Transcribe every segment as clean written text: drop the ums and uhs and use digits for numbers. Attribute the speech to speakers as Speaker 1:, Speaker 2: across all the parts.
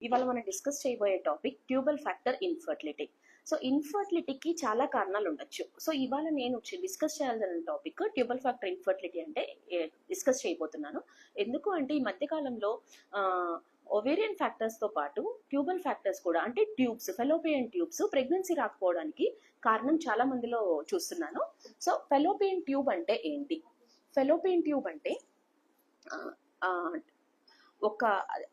Speaker 1: ఇవాళ మనం డిస్కస్ చేయబోయే topic tubal factor infertility. So ఇన్ఫర్టిలిటీకి చాలా కారణాలు ఉండొచ్చు. సో ఇవాళ నేను డిస్కస్ చేయాల్సిన టాపిక్ ట్యూబల్ ఫ్యాక్టర్ ఇన్ఫర్టిలిటీ అంటే డిస్కస్ చేయబోతున్నాను. ఎందుకు అంటే ఈ మధ్యకాలంలో ఓవేరియన్ ఫ్యాక్టర్స్తో పాటు ట్యూబల్ ఫ్యాక్టర్స్ కూడా అంటే ట్యూబ్స్, ఫెలోపియన్ ట్యూబ్స్ ప్రెగ్నెన్సీ రాకపోవడానికి కారణం చాలా మందిలో చూస్తున్నాను. సో ఫెలోపియన్ ట్యూబ్ అంటే ఏంటి? ఫెలోపియన్ ట్యూబ్ అంటే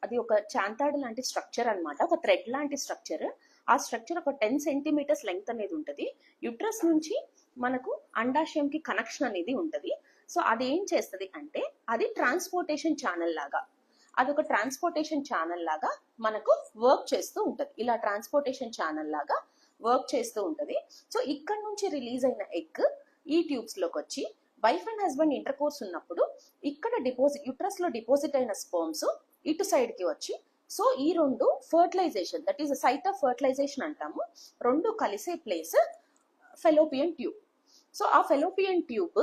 Speaker 1: అది ఒక చాంతాడు లాంటి స్ట్రక్చర్ అనమాట, ఒక థ్రెడ్ లాంటి స్ట్రక్చర్. ఆ స్ట్రక్చర్ ఒక 10 సెంటీమీటర్స్ లెంగ్త్ అనేది ఉంటుంది. యుట్రస్ నుంచి మనకు అండాశయంకి కనెక్షన్ అనేది ఉంటుంది. సో అది ఏం చేస్తుంది అంటే అది ట్రాన్స్పోర్టేషన్ ఛానల్ లాగా, అదొక ట్రాన్స్పోర్టేషన్ ఛానల్ లాగా మనకు వర్క్ చేస్తూ ఉంటుంది. ఇలా ట్రాన్స్పోర్టేషన్ ఛానల్ లాగా వర్క్ చేస్తూ ఉంటుంది. సో ఇక్కడ నుంచి రిలీజ్ అయిన ఎగ్ ఈ ట్యూబ్స్ లోకి వచ్చి wife and husband inter course ఉన్నప్పుడు ఇక్కడ యుట్రస్ లో డిపాజిట్ అయిన స్పర్మ్స్ ఇటు సైడ్ కి వచ్చి, సో ఈ రెండు fertilization, that is site of fertilization అంటాము, రెండు కలిసే ప్లేస్ ఫెలోపియన్ ట్యూబ్. సో ఆ ఫెలోపియన్ ట్యూబ్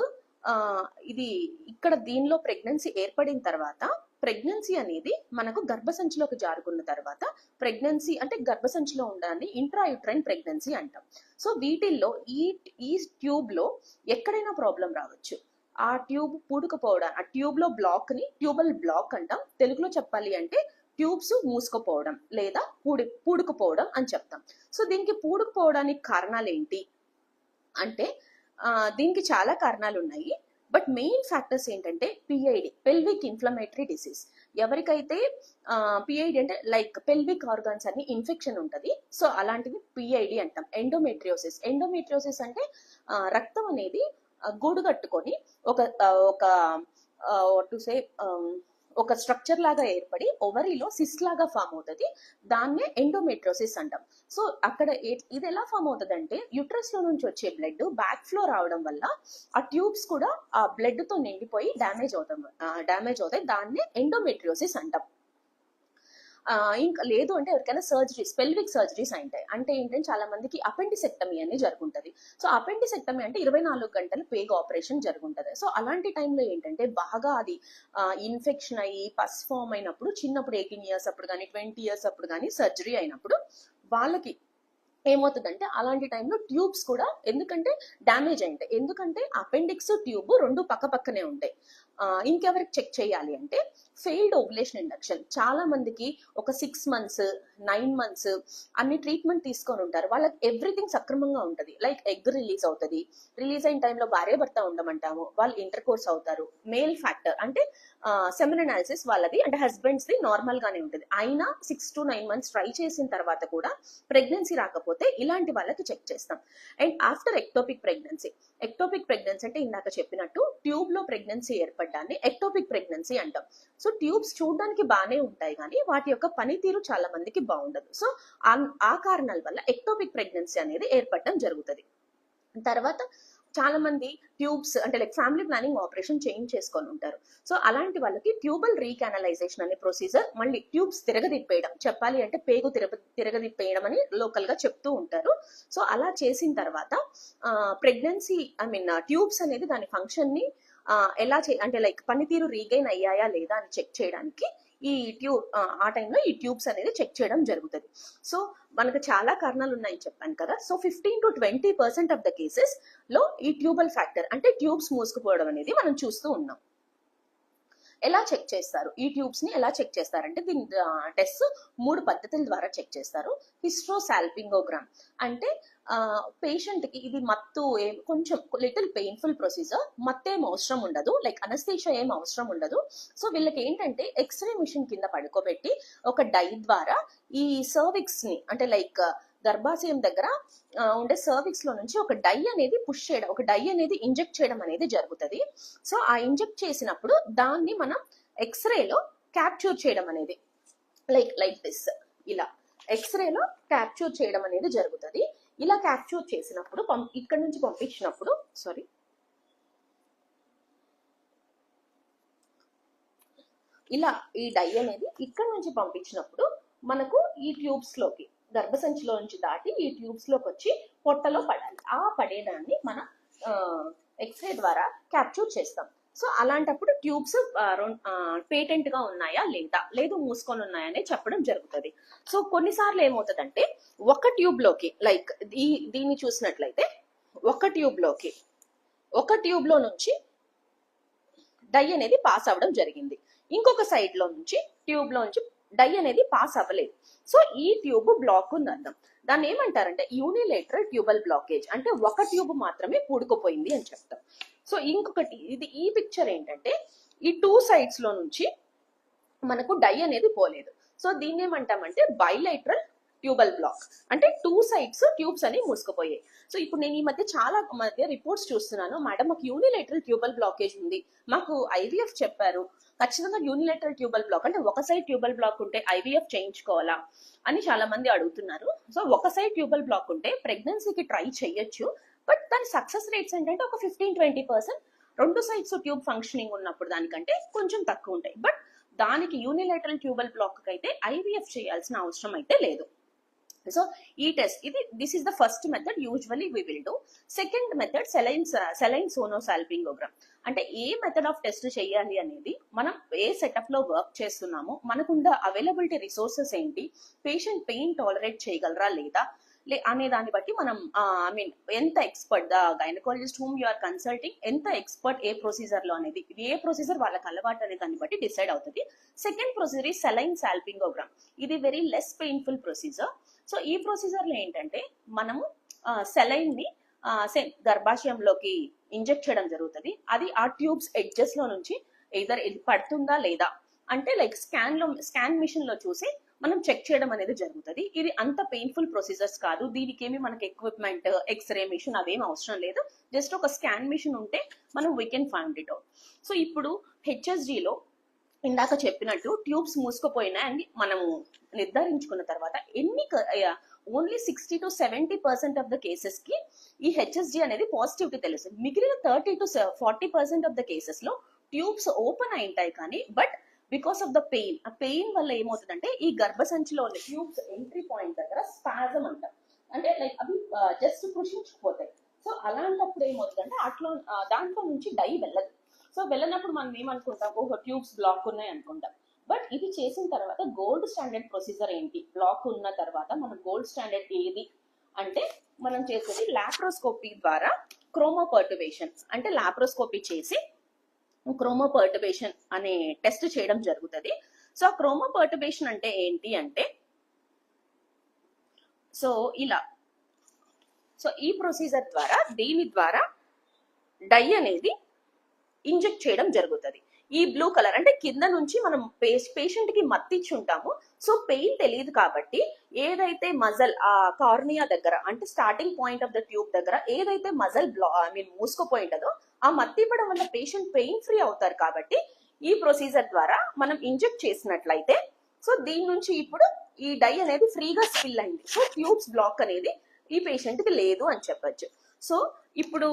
Speaker 1: ఇది ఇక్కడ దీనిలో ప్రెగ్నెన్సీ ఏర్పడిన తర్వాత, ప్రెగ్నెన్సీ అనేది మనకు గర్భసంచిలోకి జారుకున్న తర్వాత, ప్రెగ్నెన్సీ అంటే గర్భసంచిలో ఉండాలని ఇంట్రాయుట్రైన్ ప్రెగ్నెన్సీ అంటాం. సో వీటిల్లో ఈ ట్యూబ్ లో ఎక్కడైనా ప్రాబ్లం రావచ్చు. ఆ ట్యూబ్ పూడుకుపోవడం, ఆ ట్యూబ్ లో బ్లాక్ ని ట్యూబల్ బ్లాక్ అంటాం. తెలుగులో చెప్పాలి అంటే ట్యూబ్స్ మూసుకుపోవడం లేదా పూడుకుపోవడం అని చెప్తాం. సో దీనికి పూడుకుపోవడానికి కారణాలు ఏంటి అంటే దీనికి చాలా కారణాలు ఉన్నాయి. బట్ మెయిన్ ఫ్యాక్టర్స్ ఏంటంటే పిఐడి, పెల్విక్ ఇన్ఫ్లమేటరీ డిసీజ్. ఎవరికైతే పిఐడి అంటే లైక్ పెల్విక్ ఆర్గాన్స్ అని ఇన్ఫెక్షన్ ఉంటుంది, సో అలాంటిది పిఐడి అంటాం. ఎండోమెట్రియోసిస్ అంటే రక్తం అనేది గూడు కట్టుకొని ఒక స్ట్రక్చర్ లాగా ఏర్పడి ఓవరీలో సిస్ట్ లాగా ఫామ్ అవుతుంది. దాన్నే ఎండోమెట్రియోసిస్ అంటాం. సో అక్కడ ఇది ఎలా ఫామ్ అవుతుంది అంటే యుట్రస్ లో నుంచి వచ్చే బ్లడ్ బ్యాక్ ఫ్లో రావడం వల్ల ఆ ట్యూబ్స్ కూడా ఆ బ్లడ్ తో నిండిపోయి డ్యామేజ్ అవుతాయి. దాన్నే ఎండోమెట్రియోసిస్ అంటాం. ఇంకా లేదు అంటే ఎవరికైనా సర్జరీస్, పెల్విక్ సర్జరీస్ ఉంటాయి. అంటే ఏంటంటే చాలా మందికి అపెండిసెక్టమీ అని జరుగుతుంది. సో అపెండిసెక్టమీ అంటే 24 గంటలు పేగ్ ఆపరేషన్ జరుగుతుంది. సో అలాంటి టైంలో ఏంటంటే బాగా అది ఇన్ఫెక్షన్ అయ్యి పస్ ఫామ్ అయినప్పుడు, చిన్నప్పుడు 18 years అప్పుడు కానీ 20 years అప్పుడు కానీ సర్జరీ అయినప్పుడు వాళ్ళకి ఏమవుతుందంటే అలాంటి టైంలో ట్యూబ్స్ కూడా ఎందుకంటే డ్యామేజ్ అయింటాయి. ఎందుకంటే అపెండిక్స్ ట్యూబ్ రెండు పక్క పక్కనే ఉంటాయి. ఇంకెవరికి చెక్ చేయాలి అంటే ఫెయిల్డ్ ఓవులేషన్ ఇండక్షన్. చాలా మందికి ఒక 6 months 9 months అన్ని ట్రీట్మెంట్ తీసుకొని ఉంటారు. వాళ్ళకి ఎవ్రీథింగ్ సక్రమంగా ఉంటుంది. లైక్ ఎగ్ రిలీజ్ అవుతుంది, రిలీజ్ అయిన టైంలో భార్య భర్త ఉండమంటాము, వాళ్ళు ఇంటర్ కోర్స్ అవుతారు. మేల్ ఫ్యాక్టర్ అంటే సెమెన్ అనాలిసిస్ వాళ్ళది అంటే హస్బెండ్స్ ది నార్మల్ గానే ఉంటుంది. అయినా 6 to 9 months ట్రై చేసిన తర్వాత కూడా ప్రెగ్నెన్సీ రాకపోతే ఇలాంటి వాళ్ళకి చెక్ చేస్తాం. అండ్ ఆఫ్టర్ ఎక్టోపిక్ ప్రెగ్నెన్సీ అంటే ఇందాక చెప్పినట్టు ట్యూబ్ లో ప్రెగ్నెన్సీ ఏర్పడడాన్ని ఎక్టోపిక్ ప్రెగ్నెన్సీ అంటాం. సో ట్యూబ్స్ చూడడానికి బాగానే ఉంటాయి కానీ వాటి యొక్క పనితీరు చాలా మందికి బాగుండదు. సో ఆ కారణాల వల్ల ఎక్టోపిక్ ప్రెగ్నెన్సీ అనేది ఏర్పడడం జరుగుతుంది. తర్వాత చాలా మంది ట్యూబ్స్ అంటే like family planning operation change చేసుకొని ఉంటారు. సో అలాంటి వాళ్ళకి ట్యూబల్ రీకానలైజేషన్ అనే ప్రొసీజర్, మళ్ళీ ట్యూబ్స్ తిరగదిప్పేయడం, చెప్పాలి అంటే పేగు తిరగదిప్పేయడం అని లోకల్ గా చెప్తూ ఉంటారు. సో అలా చేసిన తర్వాత ప్రెగ్నెన్సీ ట్యూబ్స్ అనేది దాని ఫంక్షన్ ని ఎలా అంటే లైక్ పనితీరు రీగైన్ అయ్యాయా లేదా అని చెక్ చేయడానికి ఈ ఆ టైంలో ఈ ట్యూబ్స్ అనేది చెక్ చేయడం జరుగుతుంది. సో మనకు చాలా కారణాలు ఉన్నాయని చెప్పాను కదా. So 15 to 20% of the cases లో ఈ ట్యూబల్ ఫ్యాక్టర్ అంటే ట్యూబ్స్ మూసుకుపోవడం అనేది మనం చూస్తూ ఉన్నాం. ఎలా చెక్ చేస్తారు? ఈ ట్యూబ్స్ ని ఎలా చెక్ చేస్తారంటే దీని టెస్ట్ 3 పద్ధతుల ద్వారా చెక్ చేస్తారు. హిస్ట్రోసాల్పింగోగ్రామ్ అంటే పేషెంట్ కి ఇది మత్తు కొంచెం లిటిల్ పెయిన్ఫుల్ ప్రొసీజర్, మత్తు ఏం అవసరం ఉండదు, లైక్ అనస్థీషియా ఏం అవసరం ఉండదు. సో వీళ్ళకి ఏంటంటే ఎక్స్రే మిషన్ కింద పడుకోబెట్టి ఒక డై ద్వారా ఈ సర్విక్స్ ని అంటే లైక్ గర్భాశయం దగ్గర ఉండే సర్విక్స్ లో నుంచి ఒక డై అనేది పుష్ చేయడం, ఒక డై అనేది ఇంజెక్ట్ చేయడం అనేది జరుగుతుంది. సో ఆ ఇంజెక్ట్ చేసినప్పుడు దాన్ని మనం ఎక్స్రేలో క్యాప్చర్ చేయడం అనేది లైక్ దిస్, ఇలా ఎక్స్రేలో క్యాప్చర్ చేయడం అనేది జరుగుతుంది. ఇలా క్యాప్చర్ చేసినప్పుడు ఇక్కడ నుంచి పంపించినప్పుడు ఇలా ఈ డై అనేది ఇక్కడ నుంచి పంపించినప్పుడు మనకు ఈ ట్యూబ్స్ లోకి గర్భసంచిలో నుంచి దాటి ఈ ట్యూబ్స్ లోకి వచ్చి పొట్టలో పడాలి. ఆ పడేదాన్ని మనం ఎక్స్రే ద్వారా క్యాప్చర్ చేస్తాం. సో అలాంటప్పుడు ట్యూబ్స్ పేటెంట్ గా ఉన్నాయా లేదా, లేదు మూసుకొని ఉన్నాయా అని చెప్పడం జరుగుతుంది. సో కొన్నిసార్లు ఏమవుతుందంటే ఒక ట్యూబ్ లోకి లైక్ దీన్ని చూసినట్లయితే ఒక ట్యూబ్ లో నుంచి డై అనేది పాస్ అవ్వడం జరిగింది. ఇంకొక సైడ్ లో నుంచి ట్యూబ్ లో నుంచి డై అనేది పాస్ అవ్వలేదు. సో ఈ ట్యూబ్ బ్లాక్ ఉంది అర్థం. దాన్ని ఏమంటారంటే యూనిలేటరల్ ట్యూబల్ బ్లాకేజ్, అంటే ఒక ట్యూబ్ మాత్రమే పూడుకుపోయింది అని చెప్తాం. సో ఇంకొకటి ఈ పిక్చర్ ఏంటంటే ఈ టూ సైడ్స్ లో నుంచి మనకు డై అనేది పోలేదు. సో దీన్ని ఏమంటామంటే బైలేటరల్ ట్యూబల్ బ్లాక్, అంటే టూ సైడ్స్ ట్యూబ్స్ అని మూసుకుపోయాయి. సో ఇప్పుడు నేను ఈ చాలా మధ్య రిపోర్ట్స్ చూస్తున్నాను, మేడం మాకు యూనిలేటరల్ ట్యూబల్ బ్లాకేజ్ ఉంది, మాకు ఐవీఎఫ్ చెప్పారు, ఖచ్చితంగా యూనిలేటరల్ ట్యూబల్ బ్లాక్ అంటే ఒక సైడ్ ట్యూబల్ బ్లాక్ ఉంటే ఐవీఎఫ్ చేయించుకోవాలా అని చాలా మంది అడుగుతున్నారు. సో ఒక సైడ్ ట్యూబల్ బ్లాక్ ఉంటే ప్రెగ్నెన్సీకి ట్రై చేయొచ్చు, బట్ దాని సక్సెస్ రేట్స్ ఏంటంటే ఒక 15-20%. రెండు సైడ్స్ ట్యూబ్ ఫంక్షనింగ్ ఉన్నప్పుడు దానికంటే కొంచెం తక్కువ ఉంటాయి. బట్ దానికి యూనిలేటరల్ ట్యూబల్ బ్లాక్ అయితే ఐవీఎఫ్ చేయాల్సిన అవసరం అయితే లేదు. సో ఈ test this is the first method usually we will do. Second method saline sonosalpingogram. అంటే ఏ మెథడ్ ఆఫ్ టెస్ట్ చేయాలి అనేది మనం ఏ సెటప్ లో వర్క్ చేస్తున్నామో, మనకున్న అవైలబిలిటీ రిసోర్సెస్ ఏంటి, పేషెంట్ పెయిన్ టాలరేట్ చేయగలరా లేదా అనే దాన్ని బట్టి మనం ఎంత expert the gynaecologist whom you are consulting, ఎంత ఎక్స్పర్ట్ ఏ ప్రొసీజర్ లో అనేది, ఏ ప్రొసీజర్ వాళ్ళకి అలవాటు అనే దాన్ని బట్టి డిసైడ్ అవుతుంది. సెకండ్ ప్రొసీజర్ ఈ సెలైన్ సాల్పింగోగ్రామ్. ఇది very less painful procedure. So ఈ ప్రొసీజర్ లో ఏంటంటే మనము సెలైన్ ని గర్భాశయంలోకి ఇంజెక్ట్ చేయడం జరుగుతుంది. అది ఆ ట్యూబ్స్ ఎడ్జెస్ లో నుంచి ఎయిదర్ ఇది పడుతుందా లేదా అంటే లైక్ స్కాన్ మిషన్ లో చూసి మనం చెక్ చేయడం అనేది జరుగుతుంది. ఇది అంత పెయిన్ఫుల్ ప్రొసీజర్స్ కాదు, దీనికి ఏమి మనకి ఎక్విప్మెంట్ ఎక్స్రే మిషన్ అవేం అవసరం లేదు, జస్ట్ ఒక స్కాన్ మిషన్ ఉంటే మనం we can find it out. So ఇప్పుడు హెచ్ఎస్జిలో ఇందాక చెప్పినట్టు ట్యూబ్స్ మూసుకుపోయినాయని మనము నిర్ధారించుకున్న తర్వాత ఓన్లీ 60-70% ఆఫ్ ద కేసెస్ కి ఈ హెచ్ఎస్జి అనేది పాజిటివిటీ తెలుస్తుంది. మిగిలిన 30-40% ఆఫ్ ద కేసెస్ లో ట్యూబ్స్ ఓపెన్ అయింటాయి కానీ but because of the pain, ఆ పెయిన్ వల్ల ఏమవుతుందంటే ఈ గర్భసంచిలో ఉన్న ట్యూబ్స్ ఎంట్రీ పాయింట్ దగ్గర స్పాజం అంటాం, అంటే లైక్ అవి జస్ట్ కృషించుకుపోతాయి. సో అలాంటప్పుడు ఏమవుతుందంటే దాంట్లో నుంచి డై వెళ్ళదు. సో వెళ్ళినప్పుడు మనం ఏమనుకుంటాం, ఓహో ట్యూబ్స్ బ్లాక్ ఉన్నాయి అనుకుంటాం. బట్ ఇది చేసిన తర్వాత గోల్డ్ స్టాండర్డ్ ప్రొసీజర్ ఏంటి, బ్లాక్ ఉన్న తర్వాత మనం గోల్డ్ స్టాండర్డ్ ఏది అంటే మనం చేసేది లాప్రోస్కోపీ ద్వారా క్రోమోపర్టుబేషన్, అంటే లాప్రోస్కోపీ చేసి క్రోమోపర్టుబేషన్ అనే టెస్ట్ చేయడం జరుగుతుంది. సో క్రోమోపర్టుబేషన్ అంటే ఏంటి అంటే సో ఇలా ఈ ప్రొసీజర్ ద్వారా దీని ద్వారా డై అనేది ఇంజెక్ట్ చేయడం జరుగుతుంది. ఈ బ్లూ కలర్ అంటే కింద నుంచి మనం పేషెంట్ కి మత్తిచ్చి ఉంటాము. సో పెయిన్ తెలియదు కాబట్టి ఏదైతే మజల్ ఆ కార్నియా దగ్గర అంటే starting point of the tube దగ్గర ఏదైతే మజల్ మూసుకుపోయి ఉంటుందో ఆ మత్తివ్వడం వల్ల పేషెంట్ పెయిన్ ఫ్రీ అవుతారు. కాబట్టి ఈ ప్రొసీజర్ ద్వారా మనం ఇంజెక్ట్ చేసినట్లయితే సో దీని నుంచి ఇప్పుడు ఈ డై అనేది ఫ్రీగా స్పిల్ అయింది. సో ట్యూబ్స్ బ్లాక్ అనేది ఈ పేషెంట్ కి లేదు అని చెప్పొచ్చు. సో ఇప్పుడు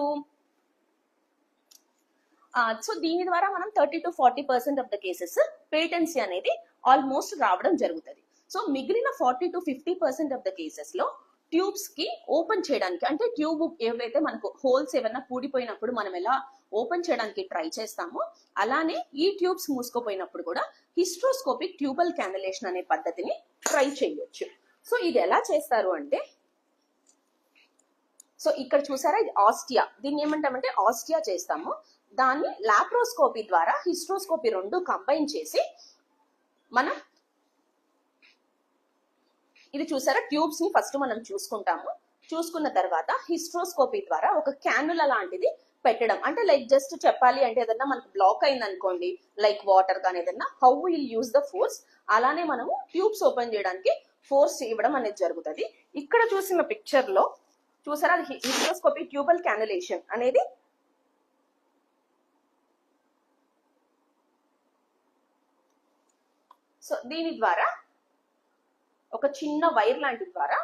Speaker 1: సో దీని ద్వారా మనం 30-40% ఆఫ్ ద కేసెస్ పేటెన్సీ అనేది ఆల్మోస్ట్ రావడం జరుగుతుంది. సో మిగిలిన 40-50% ఆఫ్ ద కేసెస్ లో ట్యూబ్స్ కి ఓపెన్ చేయడానికి, అంటే ట్యూబ్ ఏవైతే మనకు హోల్స్ ఏమైనా పూడిపోయినప్పుడు మనం ఎలా ఓపెన్ చేయడానికి ట్రై చేస్తామో అలానే ఈ ట్యూబ్స్ మూసుకుపోయినప్పుడు కూడా హిస్ట్రోస్కోపిక్ ట్యూబల్ క్యానులేషన్ అనే పద్ధతిని ట్రై చేయొచ్చు. సో ఇది ఎలా చేస్తారు అంటే సో ఇక్కడ చూసారా, ఇది ఆస్టియా, దీన్ని ఏమంటామంటే ఆస్టియా చేస్తాము. దాన్ని లాప్రోస్కోపీ ద్వారా హిస్ట్రోస్కోపీ రెండు కంబైన్ చేసి మనం ఇది చూసారా ట్యూబ్స్ ని ఫస్ట్ మనం చూసుకున్న తర్వాత హిస్ట్రోస్కోపీ ద్వారా ఒక క్యానులా లాంటిది పెట్టడం, అంటే లైక్ జస్ట్ చెప్పాలి అంటే ఏదన్నా మనకు బ్లాక్ అయింది అనుకోండి లైక్ వాటర్ కానీ ఏదన్నా, how will use the force, అలానే మనము ట్యూబ్స్ ఓపెన్ చేయడానికి ఫోర్స్ ఇవ్వడం అనేది జరుగుతుంది. ఇక్కడ చూసిన పిక్చర్ లో చూసారా హిస్ట్రోస్కోపీ ట్యూబల్ క్యానులేషన్ అనేది సో దీని ద్వారా ఒక చిన్న వైర్ లాంటి ద్వారా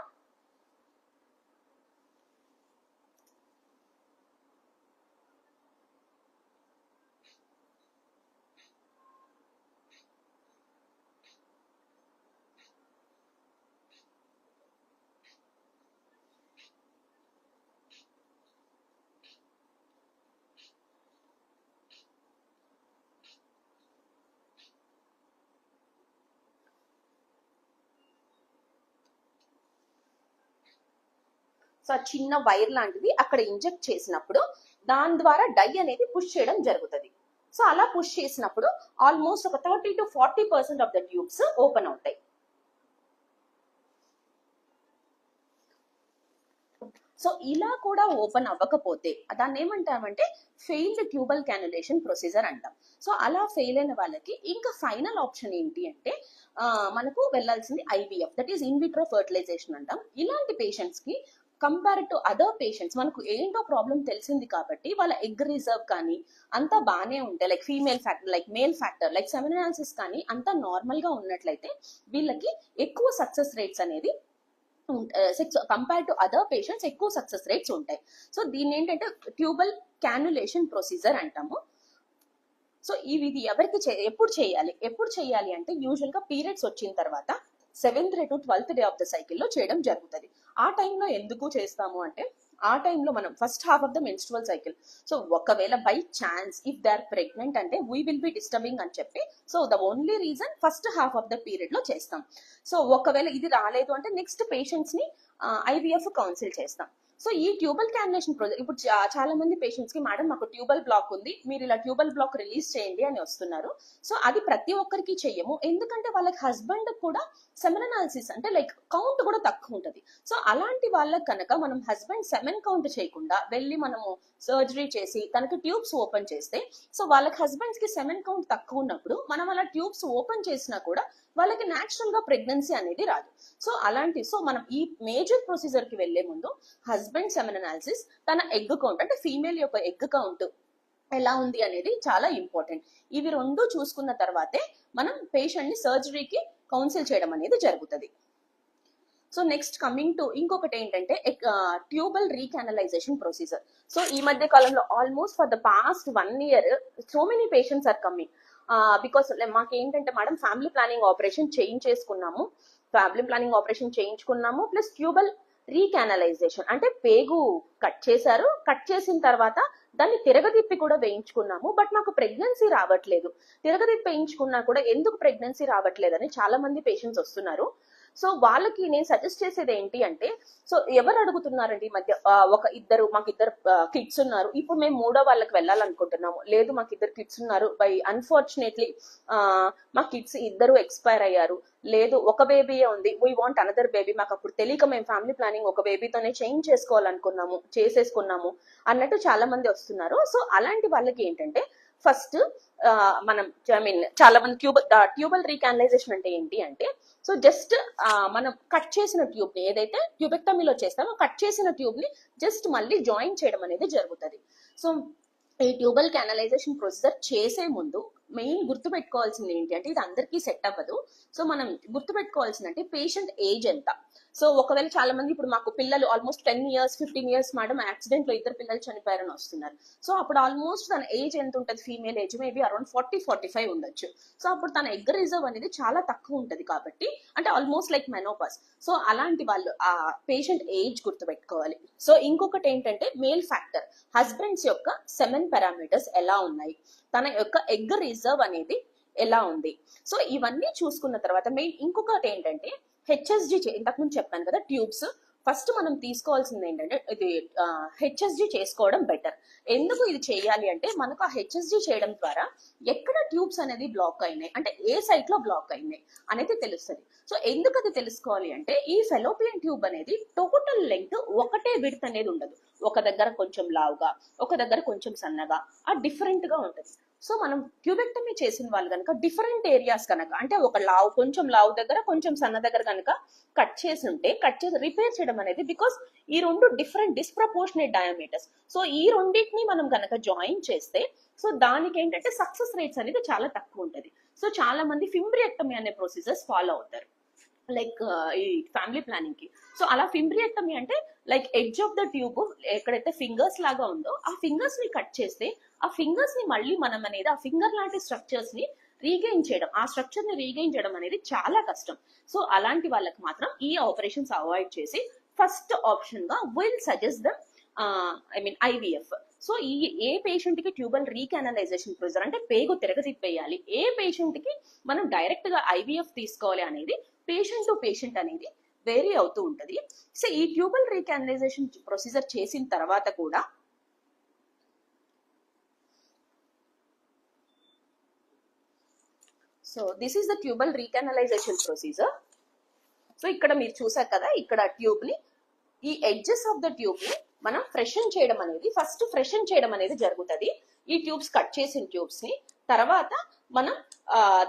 Speaker 1: సో ఆ చిన్న వైర్ లాంటిది అక్కడ ఇంజెక్ట్ చేసినప్పుడు దాని ద్వారా డై అనేది పుష్ చేయడం జరుగుతుంది. సో అలా పుష్ చేసినప్పుడు ఆల్మోస్ట్ ఒక 30 to 40% of the tubes open అవుతాయి. సో ఇలా కూడా ఓపెన్ అవ్వకపోతే దాన్ని ఏమంటామంటే ఫెయిల్డ్ ట్యూబల్ క్యానులేషన్ ప్రొసీజర్ అంటాం. సో అలా ఫెయిల్ అయిన వాళ్ళకి ఇంకా ఫైనల్ ఆప్షన్ ఏంటి అంటే మనకు వెళ్ళాల్సింది IVF, that is in vitro fertilization అంటాం. ఇలాంటి పేషెంట్స్ కి కంపేర్ టు అదర్ పేషెంట్స్ మనకు ఏంటో ప్రాబ్లం తెలిసింది కాబట్టి వాళ్ళ ఎగ్ రిజర్వ్ కానీ అంతా బాగానే ఉంటాయి, like female factor, like male factor, like semen analysis కానీ అంతా నార్మల్ గా ఉన్నట్లయితే వీళ్ళకి ఎక్కువ సక్సెస్ రేట్స్ అనేది కంపేర్ టు అదర్ పేషెంట్స్ ఎక్కువ సక్సెస్ రేట్స్ ఉంటాయి. సో దీన్ని ఏంటంటే ట్యూబల్ క్యానులేషన్ ప్రొసీజర్ అంటాము. సో ఇది ఎవరికి ఎప్పుడు చేయాలి అంటే యూజువల్ గా పీరియడ్స్ వచ్చిన తర్వాత 7th day to 12th day of the సైకిల్లో చేయడం జరుగుతుంది. ఆ టైంలో ఎందుకు చేస్తాము అంటే ఆ టైంలో మనం first half of the menstrual cycle. So ఒకవేళ by chance if they are pregnant అంటే వీ విల్ బి డిస్టర్బింగ్ అని చెప్పి so the only reason first half of the period లో చేస్తాం. సో ఒకవేళ ఇది రాలేదు అంటే నెక్స్ట్ పేషెంట్స్ ని ఐవీఎఫ్ కౌన్సిల్ చేస్తాం. సో ఈ ట్యూబల్ క్యానులేషన్ ఇప్పుడు చాలా మంది పేషెంట్స్ కి మేడం మాకు ట్యూబల్ బ్లాక్ ఉంది, మీరు ఇలా ట్యూబల్ బ్లాక్ రిలీజ్ చేయండి అని వస్తున్నారు. సో అది ప్రతి ఒక్కరికి చెయ్యము, ఎందుకంటే వాళ్ళకి హస్బెండ్ కూడా సెమెన్ అనాలిసిస్ అంటే లైక్ కౌంట్ కూడా తక్కువ ఉంటుంది. సో అలాంటి వాళ్ళకి కనుక మనం హస్బెండ్ సెమెన్ కౌంట్ చేయకుండా వెళ్ళి మనము సర్జరీ చేసి తనకి ట్యూబ్స్ ఓపెన్ చేస్తే సో వాళ్ళకి హస్బెండ్స్ కి సెమెన్ కౌంట్ తక్కువ ఉన్నప్పుడు మనం అలా ట్యూబ్స్ ఓపెన్ చేసినా కూడా వాళ్ళకి న్యాచురల్ గా ప్రెగ్నెన్సీ అనేది రాదు. సో మనం ఈ మేజర్ ప్రొసీజర్ కి వెళ్లే ముందు హస్బెండ్ సెమెన్ అనాలిసిస్, తన ఎగ్ కౌంట్ అంటే ఫీమేల్ యొక్క ఎగ్ కౌంట్ ఎలా ఉంది అనేది చాలా ఇంపార్టెంట్. ఇవి రెండు చూసుకున్న తర్వాతే మనం పేషెంట్ ని సర్జరీకి కౌన్సిల్ చేయడం అనేది జరుగుతుంది. సో నెక్స్ట్ కమింగ్ టు ఇంకొకటి ఏంటంటే ట్యూబల్ రీకానలైజేషన్ ప్రొసీజర్. సో ఈ మధ్య కాలంలో almost for the past 1 year so many patients are coming because మాకేంటంటే మేడం ఫ్యామిలీ ప్లానింగ్ ఆపరేషన్ చేయించుకున్నాము ప్లస్ ట్యూబల్ రీకానలైజేషన్ అంటే పేగు కట్ చేసిన తర్వాత దాన్ని తిరగదిప్పి కూడా వేయించుకున్నాము, బట్ నాకు ప్రెగ్నెన్సీ రావట్లేదు. తిరగదిప్పి వేయించుకున్నా కూడా ఎందుకు ప్రెగ్నెన్సీ రావట్లేదని చాలా మంది పేషెంట్స్ వస్తున్నారు. సో వాళ్ళకి నేను సజెస్ట్ చేసేది ఏంటి అంటే సో ఎవరు అడుగుతున్నారండి ఈ మధ్య మాకు ఇద్దరు కిడ్స్ ఉన్నారు, ఇప్పుడు మేము 3వ వాళ్ళకి వెళ్ళాలనుకుంటున్నాము, లేదు మాకు 2 కిడ్స్ ఉన్నారు, బై అన్ఫార్చునేట్లీ మా కిడ్స్ 2 ఎక్స్పైర్ అయ్యారు, లేదు ఒక బేబీయే ఉంది, వీ వాంట్ అనదర్ బేబీ, మాకు అప్పుడు తెలియక మేము ఫ్యామిలీ ప్లానింగ్ ఒక బేబీతోనే చేసేసుకున్నాము అన్నట్టు చాలా మంది వస్తున్నారు. సో అలాంటి వాళ్ళకి ఏంటంటే ఫస్ట్ మనం చాలా మంది ట్యూబల్ రీకానలైజేషన్ అంటే ఏంటి అంటే సో జస్ట్ మనం కట్ చేసిన ట్యూబ్ ని ఏదైతే ట్యూబెక్టమీలో చేస్తామో కట్ చేసిన ట్యూబ్ ని జస్ట్ మళ్ళీ జాయిన్ చేయడం అనేది జరుగుతుంది. సో ఈ ట్యూబల్ క్యానలైజేషన్ ప్రొసీజర్ చేసే ముందు మెయిన్ గుర్తుపెట్టుకోవాల్సింది ఏంటి అంటే ఇది అందరికీ సెట్ అవ్వదు. సో మనం గుర్తుపెట్టుకోవాల్సిందంటే పేషెంట్ ఏజ్ ఎంత. సో ఒకవేళ చాలా మంది ఇప్పుడు మాకు పిల్లలు almost 10 years 15 years madam accident లో 2 పిల్లలు చనిపోయారని వస్తున్నారు. సో అప్పుడు ఆల్మోస్ట్ తన ఏజ్ ఎంత ఉంటుంది, ఫీమేల్ ఏజ్ మేబీ అరౌండ్ 40-45 ఉండొచ్చు. సో అప్పుడు తన ఎగ్ రిజర్వ్ అనేది చాలా తక్కువ ఉంటుంది కాబట్టి అంటే ఆల్మోస్ట్ లైక్ మెనోపాస్. సో అలాంటి వాళ్ళు ఆ పేషెంట్ ఏజ్ గుర్తుపెట్టుకోవాలి. సో ఇంకొకటి ఏంటంటే మేల్ ఫ్యాక్టర్, హస్బెండ్స్ యొక్క సెమెన్ పారామీటర్స్ ఎలా ఉన్నాయి, తన యొక్క ఎగ్ రిజర్వ్ అనేది ఎలా ఉంది. సో ఇవన్నీ చూసుకున్న తర్వాత మెయిన్ ఇంకొకటి ఏంటంటే హెచ్ఎస్జి ఇంతకుముందు చెప్పాను కదా ట్యూబ్స్, ఫస్ట్ మనం తీసుకోవాల్సింది ఏంటంటే ఇది హెచ్ఎస్జి చేసుకోవడం బెటర్. ఎందుకు ఇది చేయాలి అంటే మనకు ఆ హెచ్ఎస్జి చేయడం ద్వారా ఎక్కడ ట్యూబ్స్ అనేది బ్లాక్ అయినాయి అంటే ఏ సైట్ లో బ్లాక్ అయినాయి అనేది తెలుస్తుంది. సో ఎందుకు అది తెలుసుకోవాలి అంటే ఈ ఫెలోపియన్ ట్యూబ్ అనేది టోటల్ లెంగ్త్ ఒకటే విడ్త్ అనేది ఉండదు, ఒక దగ్గర కొంచెం లావుగా ఒక దగ్గర కొంచెం సన్నగా డిఫరెంట్ గా ఉంటుంది. సో మనం ట్యూబెక్టమీ చేసిన వాళ్ళు కనుక డిఫరెంట్ ఏరియాస్ కనుక అంటే కొంచెం లావు దగ్గర కొంచెం సన్న దగ్గర కనుక కట్ చేసి రిపేర్ చేయడం అనేది బికాస్ ఈ 2 డిఫరెంట్ డిస్ప్రపోర్షనేట్ డయామీటర్స్. సో ఈ రెండింటిని మనం కనుక జాయిన్ చేస్తే సో దానికి ఏంటంటే సక్సెస్ రేట్స్ అనేది చాలా తక్కువ ఉంటుంది. సో చాలా మంది ఫింబ్రియాక్టమీ అనే ప్రొసీజర్స్ ఫాలో అవుతారు లైక్ ఈ ఫ్యామిలీ ప్లానింగ్ కి. సో అలా ఫింబ్రియాక్టమీ అంటే like edge of the tube ఎక్కడైతే ఫింగర్స్ లాగా ఉందో ఆ ఫింగర్స్ ని కట్ చేస్తే ఆ ఫింగర్స్ ని మళ్ళీ మనం అనేది ఆ ఫింగర్ లాంటి స్ట్రక్చర్స్ ని రీగెయిన్ చేయడం అనేది చాలా కష్టం. సో అలాంటి వాళ్ళకి మాత్రం ఈ ఆపరేషన్స్ అవాయిడ్ చేసి ఫస్ట్ ఆప్షన్ గా will suggest them IVF. So ఏ పేషెంట్ కి ట్యూబల్ రీకానలైజేషన్ ప్రొసీజర్ అంటే పేగు తిరగతిప్పేయాలి, ఏ పేషెంట్ కి మనం డైరెక్ట్ గా ఐవీఎఫ్ తీసుకోవాలి అనేది పేషెంట్ టు పేషెంట్ అనేది వేరీ అవుతూ ఉంటుంది. సో ఈ ట్యూబల్ రీకానలైజేషన్ ప్రొసీజర్ చేసిన తర్వాత కూడా so this is the tubal recanalization procedure. So ఇక్కడ మీరు చూసారు కదా, ఇక్కడ ట్యూబ్ ని, ఈ ఎడ్జెస్ ఆఫ్ ద ట్యూబ్ ని మనం ఫ్రెషన్ చేయడం అనేది, ఫస్ట్ ఫ్రెషన్ చేయడం అనేది జరుగుతుంది. ఈ ట్యూబ్స్ కట్ చేసిన ట్యూబ్స్ ని తర్వాత మనం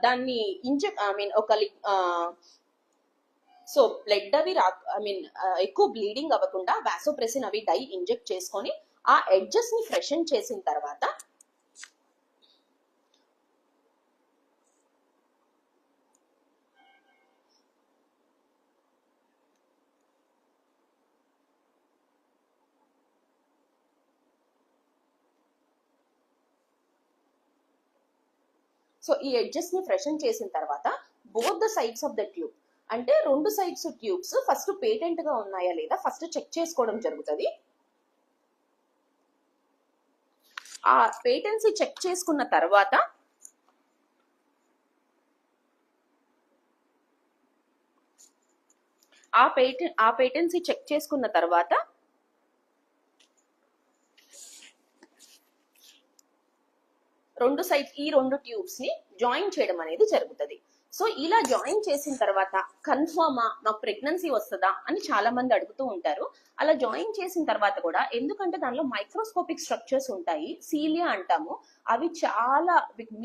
Speaker 1: దాన్ని ఒక సో బ్లడ్ అవి ఎక్కువ బ్లీడింగ్ అవ్వకుండా వాసోప్రెసిన్ అవి డై ఇంజెక్ట్ చేసుకొని ఆ ఎడ్జెస్ ని ఫ్రెషన్ చేసిన తర్వాత సో ఈ ఎడ్జెస్ ని ఫ్రెషన్ చేసిన తర్వాత both the sides of the tube, అంటే రెండు సైడ్స్ ట్యూబ్స్ ఫస్ట్ పేటెంట్ గా ఉన్నాయా లేదా ఫస్ట్ చెక్ చేసుకోవడం జరుగుతుంది. ఆ పేటెన్సీ చెక్ చేసుకున్న తర్వాత ఆ పేటెన్సీ చెక్ చేసుకున్న తర్వాత రెండు సైడ్స్ ఈ రెండు ట్యూబ్స్ ని జాయిన్ చేయడం అనేది జరుగుతుంది. సో ఇలా జాయిన్ చేసిన తర్వాత కన్ఫర్మా నాకు ప్రెగ్నెన్సీ వస్తుందా అని చాలా మంది అడుగుతూ ఉంటారు. అలా జాయిన్ చేసిన తర్వాత కూడా, ఎందుకంటే దానిలో మైక్రోస్కోపిక్ స్ట్రక్చర్స్ ఉంటాయి, సీలియా అంటాము, అవి చాలా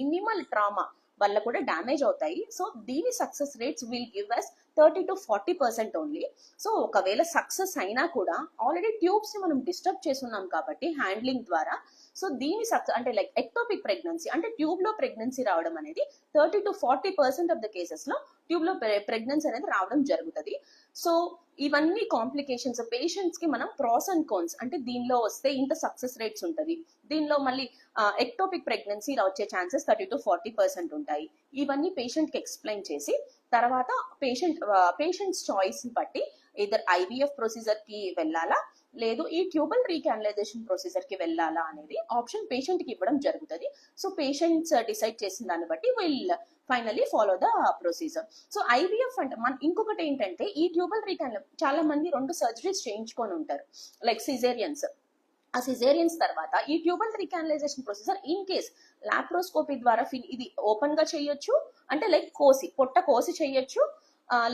Speaker 1: మినిమల్ ట్రామా వల్ల కూడా డ్యామేజ్ అవుతాయి. సో దీని success rates will give us 30 to 40% only. So ఒకవేళ సక్సెస్ అయినా కూడా ఆల్రెడీ ట్యూబ్స్ ని మనం డిస్టర్బ్ చేస్తున్నాం కాబట్టి హ్యాండ్లింగ్ ద్వారా, సో దీని సక్సెస్ అంటే లైక్ ఎక్టోపిక్ ప్రెగ్నెన్సీ అంటే ట్యూబ్ లో ప్రెగ్నెన్సీ రావడం అనేది 30 to 40% ఆఫ్ ద కేసెస్ లో ట్యూబ్ లో ప్రెగ్నెన్సీ అనేది రావడం జరుగుతుంది. సో ఇవన్నీ కాంప్లికేషన్స్ పేషెంట్స్ కి మనం ప్రాస్ అండ్ కాన్స్, అంటే దీనిలో వస్తే ఇంత సక్సెస్ రేట్స్ ఉంటుంది, దీనిలో మళ్ళీ ఎక్టోపిక్ ప్రెగ్నెన్సీ వచ్చే ఛాన్సెస్ 30 to 40% ఉంటాయి. ఇవన్నీ పేషెంట్ కి ఎక్స్ప్లెయిన్ చేసి తర్వాత పేషెంట్స్ చాయిస్ బట్టి ఇద్దరు ఐవీఎఫ్ ప్రొసీజర్ కి వెళ్ళాలా లేదు ఈ ట్యూబల్ రీకానలైజేషన్ ప్రొసీజర్ కి వెళ్ళాలా అనేది ఆప్షన్ పేషెంట్ కి ఇవ్వడం జరుగుతుంది. సో పేషెంట్స్ డిసైడ్ చేసిన దాన్ని బట్టి will finally follow the procedure. So IVF అంటే ఇంకొకటి ఏంటంటే, ఈ ట్యూబల్ చాలా మంది 2 సర్జరీస్ చేయించుకొని ఉంటారు, లైక్ సిజేరియన్స్. ఆ సిజేరియన్స్ తర్వాత ఈ tubal recanalization procedure in case laparoscopy ద్వారా ఇది ఓపెన్ గా చేయొచ్చు, అంటే లైక్ పొట్ట కోసి చేయొచ్చు,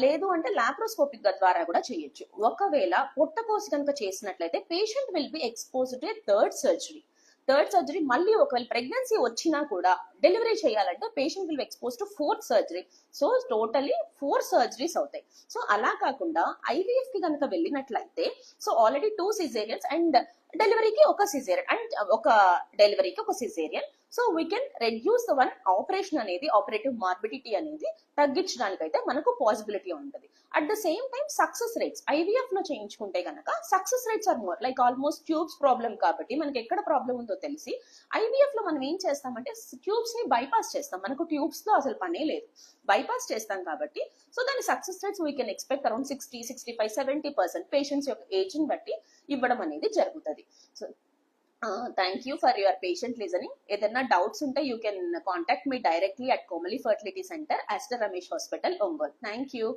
Speaker 1: లేదు అంటే లాప్రోస్కోపిక్ ద్వారా కూడా చేయొచ్చు. ఒకవేళ పొట్ట కోసి కనుక చేసినట్లయితే patient will be expose to third surgery. మళ్ళీ ఒకవేళ ప్రెగ్నెన్సీ వచ్చినా కూడా డెలివరీ చేయాలంటే patient will be expose to 4th surgery. So totally 4 surgeries అవుతాయి. సో అలా కాకుండా ఐవీఎఫ్ కి కనుక వెళ్ళినట్లయితే, సో ఆల్రెడీ 2 సిజేరియన్స్ అండ్ డెలివరీకి ఒక సిజేరియన్ అండ్ ఒక డెలివరీకి ఒక caesarean. So we can reduce the one operation అనేది, ఆపరేటివ్ మార్బిడిటీ అనేది తగ్గించడానికి అయితే మనకు పాసిబిలిటీ ఉంటుంది. At the same time success rates IVF లో చేయించుకుంటే కనుక success rates are more, like almost tubes problem కాబట్టి మనకి ఎక్కడ ప్రాబ్లం ఉందో తెలిసి ఐవీఎఫ్ లో మనం ఏం చేస్తామంటే ట్యూబ్స్ ని బైపాస్ చేస్తాం, మనకు ట్యూబ్స్ లో అసలు పనే లేదు, బైపాస్ చేస్తాం కాబట్టి. సో దాని success rates we can expect around 60, 65, 70% patients యొక్క ఏజింగ్ బట్టి ఇవ్వడం అనేది జరుగుతుంది. So thank you for your patient listening. ఏదైనా డౌట్స్ ఉంటే you can contact me directly at Komali fertility centre, Aster Ramesh hospital, Ongole. Thank you.